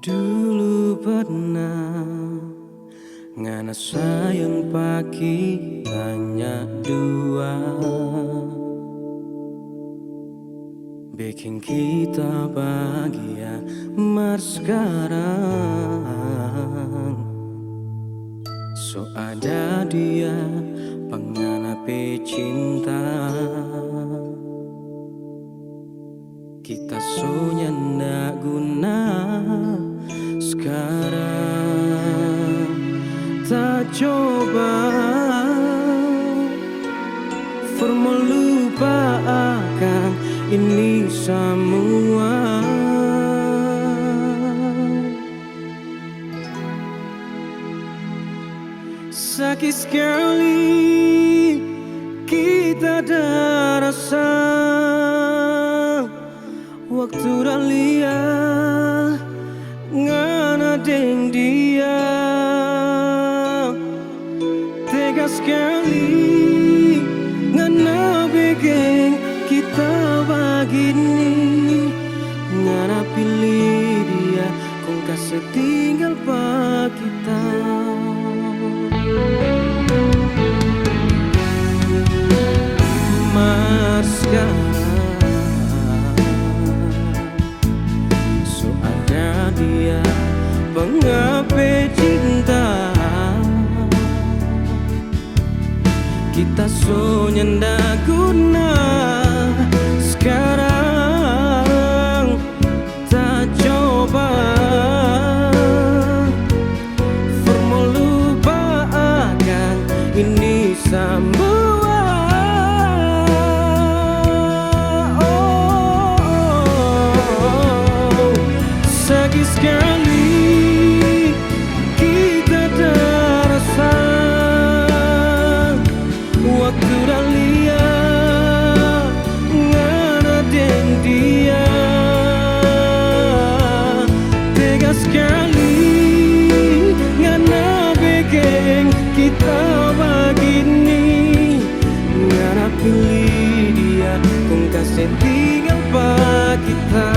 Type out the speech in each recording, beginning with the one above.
Dulu pernah ngana sayang pagi tanya dua, bikin kita bahagia. Mar sekarang so ada dia penganape cinta. Kita so nyanda guna sekarang. Tak coba formula lupakan ini semua. Sakit sekali kita ada rasa waktu ralia ngana deng dia. Tega sekali ngana bikin kita begini. Ngana pilih dia kong kasih tinggal pa kita. Mas sekarang so ada dia pengape cinta. Kita so nyanda guna sekarang. Tak coba formula lupakan ini semua. Sakit sekali kita terasa waktu ralia ngana deng dia. Tega sekali ngana bikin kita begini. Ngana pilih dia kong kasih tinggal pa kita.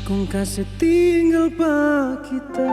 Kong kasih tinggal pa kita.